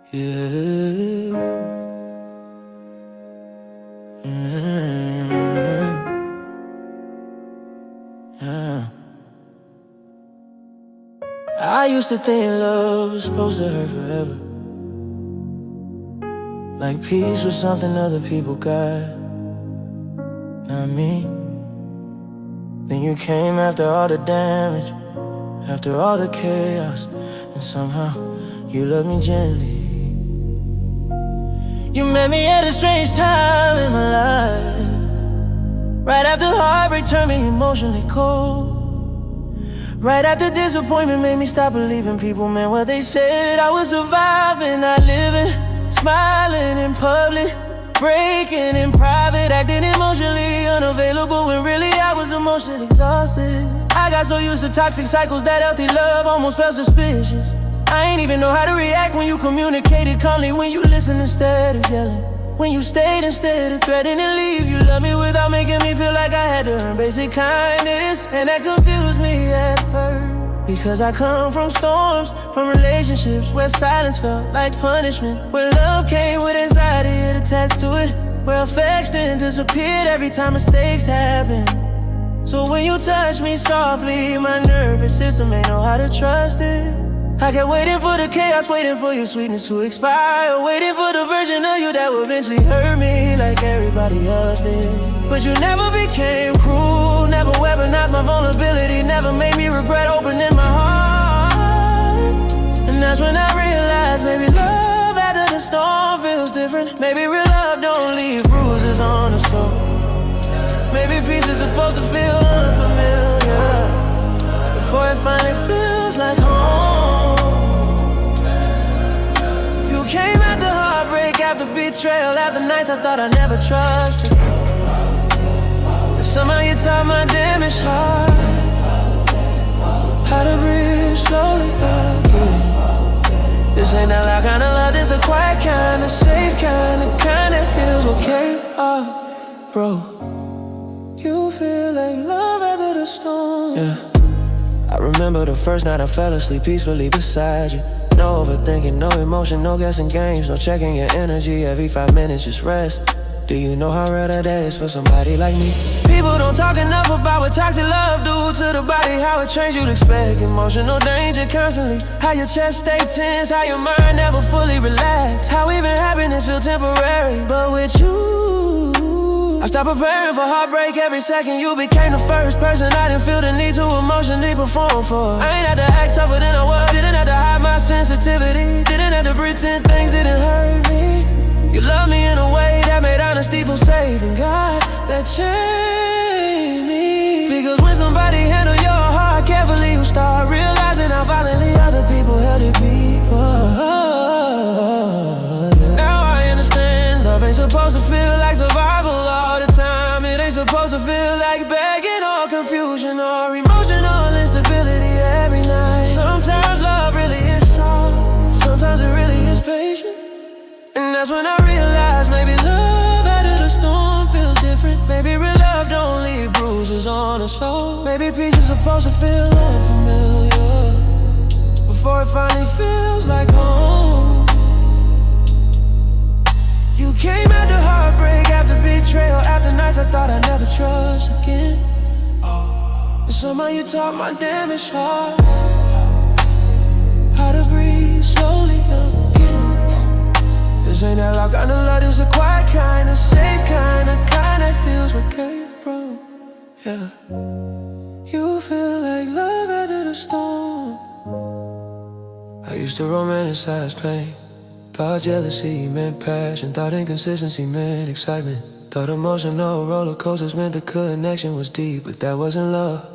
Yeah. Yeah. I used to think love was supposed to hurt forever, like peace was something other people got, not me. Then you came after all the damage, after all the chaos, and somehow you loved me gently. You met me at a strange time in my life, right after heartbreak turned me emotionally cold. Right after disappointment made me stop believing people meant what they said. I was surviving, not living, smiling in public, breaking in private, acting emotionally unavailable when really I was emotionally exhausted. I got so used to toxic cycles that healthy love almost felt suspicious. I ain't even know how to react when you communicated calmly, when you listened instead of yelling, when you stayed instead of threatening to leave. You loved me without making me feel like I had to earn basic kindness, and that confused me at first, because I come from storms, from relationships where silence felt like punishment, where love came with anxiety attached to it, where affection disappeared every time mistakes happened. So when you touch me softly, my nervous system ain't know how to trust it. I kept waiting for the chaos, waiting for your sweetness to expire, waiting for the version of you that would eventually hurt me like everybody else did. But you never became cruel, never weaponized my vulnerability, never made me regret opening my heart. And that's when I realized maybe love after the storm feels different. Maybe real love don't leave bruises on the soul. Maybe peace is supposed to feel unfamiliar before it finally feels like home. You came after heartbreak, after betrayal, after nights I thought I'd never trusted. And somehow you taught my damaged heart how to breathe slowly again. This ain't that loud kind of love, this the quiet kind, the safe kind, the kind that feels okay. Bro, you feel like love after the storm. Yeah. I remember the first night I fell asleep peacefully beside you. No overthinking, no emotion, no guessing games, no checking your energy every 5 minutes, just rest. Do you know how rare that is for somebody like me? People don't talk enough about what toxic love do to the body, how it trains you to expect emotional danger constantly, how your chest stay tense, how your mind never fully relax, how even happiness feel temporary. But with you, I stopped preparing for heartbreak every second. You became the first person I didn't feel the need to emotionally perform for. I ain't had to act tougher than I was, didn't have to hide my sensitivity, didn't have to pretend things didn't hurt me. You love me in a way that made honesty feel safe, and God, that changed me. Because when somebody handle your heart carefully, you start realizing how violently other people held it before. Now I understand, love ain't supposed to feel like survival all the time. It ain't supposed to feel like begging or confusion or emotional instability every night. Sometimes love really is soft, sometimes it really is patient. And that's when I realized maybe love after the storm feels different. Maybe real love don't leave bruises on the soul. Maybe peace is supposed to feel unfamiliar before it finally feels like home. You came after heartbreak, after betrayal, after nights I thought I'd never trust again. And somehow you taught my damaged heart how to breathe slowly again. This ain't that loud kind of love, this a quiet kind, a safe kind, a kind that feels okay, bro. Yeah. You feel like love after the storm. I used to romanticize pain, thought jealousy meant passion, thought inconsistency meant excitement, thought emotional roller coasters meant the connection was deep, but that wasn't love.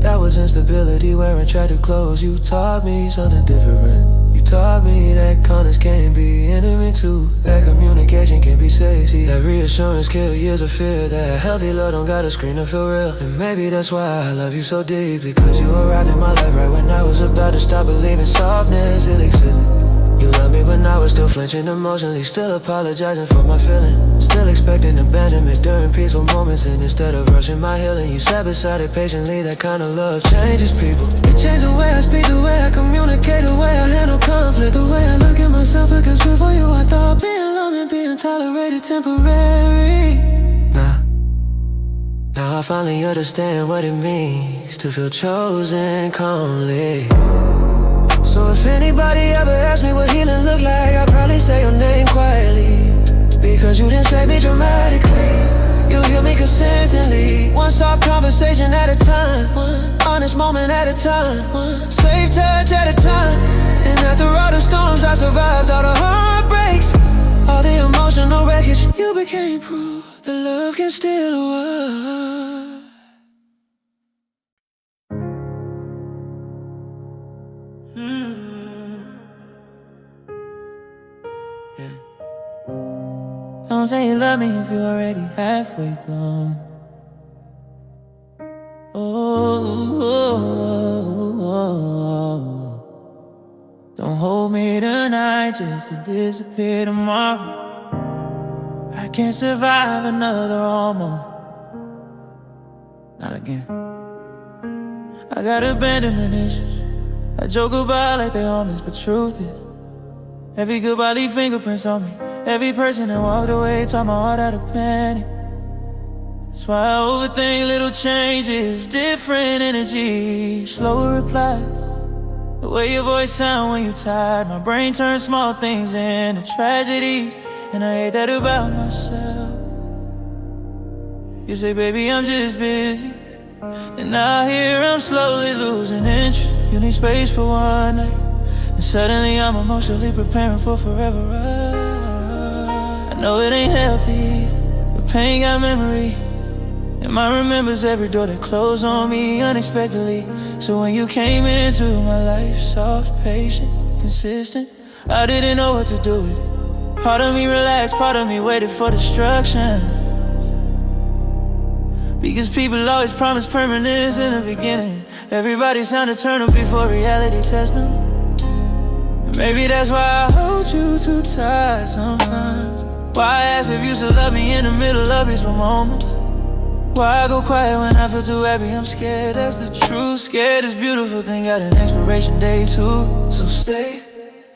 That was instability wearing tragic clothes. You taught me something different. You taught me that kindness can be enemy too, that communication can be sexy, that reassurance kill years of fear, that healthy love don't gotta scream to feel real. And maybe that's why I love you so deep, because you arrived in my life right when I was about to stop believing softness it existed. You love me when I was still flinching emotionally, still apologizing for my feelings, still expecting abandonment during peaceful moments. And instead of rushing my healing, you sat beside it patiently. That kind of love changes people. It changed the way I speak, the way I communicate, the way I handle conflict, the way I look at myself, because temporary. Now I finally understand what it means to feel chosen calmly. So if anybody ever asks me what healing look like, I'll probably say your name quietly, because you didn't save me dramatically. You heal me consistently, one soft conversation at a time, one honest moment at a time, one safe touch at a time. And after all the storms I survived, all the heartbreaks, all the emotional wreckage, you became proof that love can still work. Yeah. Don't say you love me if you're already halfway gone. Don't hold me tonight just to disappear tomorrow. I can't survive another almost. Not again. I got abandonment issues. I joke about like they harmless, but truth is, every goodbye leave fingerprints on me. Every person that walked away taught my heart out of panic. That's why I overthink little changes, different energy, slower replies, the way your voice sound when you're tired. My brain turns small things into tragedies, and I hate that about myself. You say, baby, I'm just busy, and now here I'm slowly losing interest. You need space for one night, and suddenly I'm emotionally preparing for forever. I know it ain't healthy, but pain got memory, and mine remembers every door that closed on me unexpectedly. So when you came into my life, soft, patient, consistent, I didn't know what to do with it. Part of me relaxed, part of me waited for destruction, because people always promise permanence in the beginning. Everybody sound eternal before reality tests them. And maybe that's why I hold you too tight sometimes. Why I ask if you still love me in the middle of peaceful moments. Why I go quiet when I feel too happy, I'm scared, that's the truth. Scared this beautiful thing got an expiration date too. So stay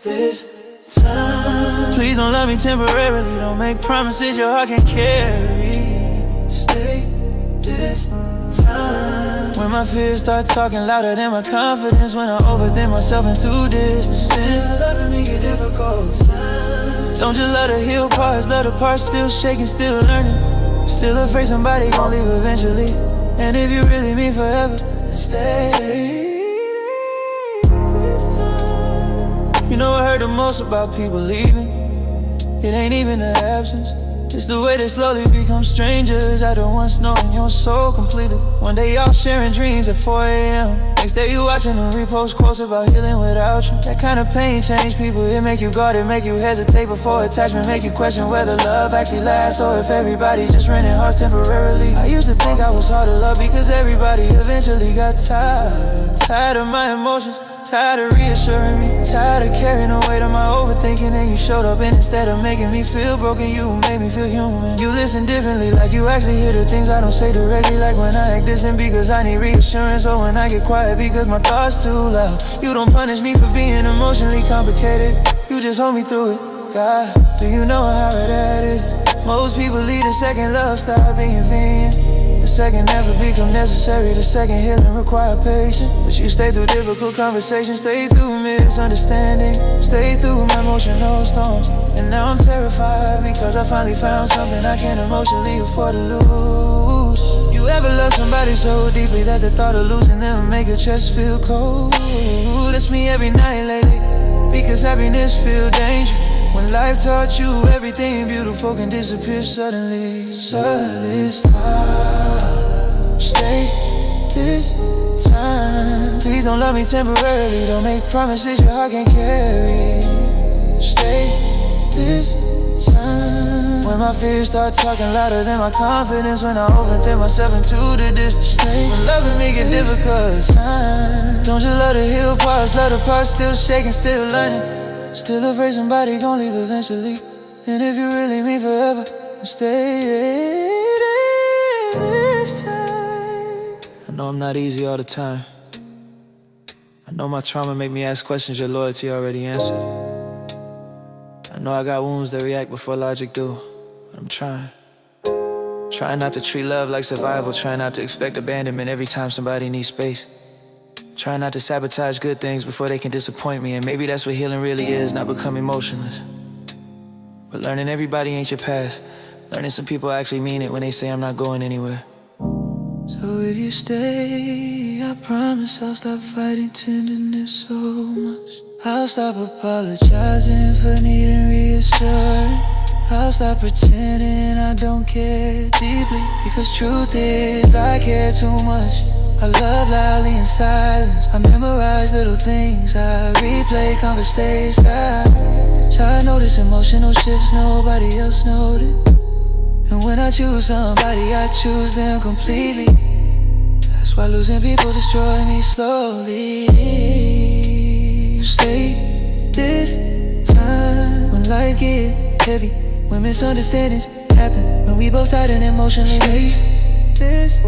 this time. Please don't love me temporarily, don't make promises your heart can't carry. Stay this time. When my fears start talking louder than my confidence, when I overthink myself into distance, then loving me get difficult. Don't just let her heal parts, let her parts still shaking, still learning, still afraid somebody gon' leave eventually. And if you really mean forever, then stay this time. You know what hurt the most about people leaving? It ain't even the absence, it's the way they slowly become strangers after once knowing your soul completely. One day y'all sharing dreams at 4 a.m. Next day you watching them repost quotes about healing without you. That kind of pain change people, it make you guarded, make you hesitate before attachment, make you question whether love actually lasts, or if everybody just renting hearts temporarily. I used to think I was hard to love because everybody eventually got tired. Tired of my emotions, tired of reassuring me, tired of carrying the weight of my overthinking. And you showed up, and instead of making me feel broken, you made me feel human. You listen differently, like you actually hear the things I don't say directly. Like when I act distant because I need reassurance, or when I get quiet because my thoughts too loud. You don't punish me for being emotionally complicated, you just hold me through it. God, do you know how hard that is? Most people leave the second love start being convenient. The second never become necessary, the second healing require patience. But you stay through difficult conversations, stay through misunderstanding, stay through my emotional storms. And now I'm terrified because I finally found something I can't emotionally afford to lose. You ever love somebody so deeply that the thought of losing them make your chest feel cold? That's me every night lately, because happiness feel dangerous. When life taught you everything beautiful can disappear suddenly. So this time, stay this time. Please don't love me temporarily, don't make promises your heart can't carry. Stay this time. When my fears start talking louder than my confidence, when I overthink myself into the distance stage, when loving me get difficult time. Don't just let her heal parts, let her parts still shaking, still learning, still afraid somebody gon' leave eventually. And if you really mean forever, then stay this time. I know I'm not easy all the time. I know my trauma make me ask questions your loyalty already answered. I know I got wounds that react before logic do. but I'm trying not to treat love like survival, trying not to expect abandonment every time somebody needs space. Trying not to sabotage good things before they can disappoint me. And maybe that's what healing really is, not becoming emotionless, but learning everybody ain't your past. Learning some people actually mean it when they say I'm not going anywhere. So if you stay, I promise I'll stop fighting tenderness so much. I'll stop apologizing for needing reassurance. I'll stop pretending I don't care deeply, because truth is I care too much. I love loudly in silence. I memorize little things. I replay conversations. Try to notice emotional shifts nobody else noticed. And when I choose somebody, I choose them completely. That's why losing people destroy me slowly. Stay this time when life get heavy, when misunderstandings happen, when we both tired and emotionally raised. This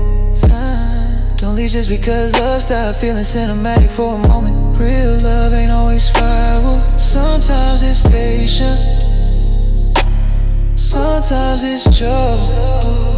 time, don't leave just because love stopped feeling cinematic for a moment. Real love ain't always fireworks. Sometimes it's patient, sometimes it's joy.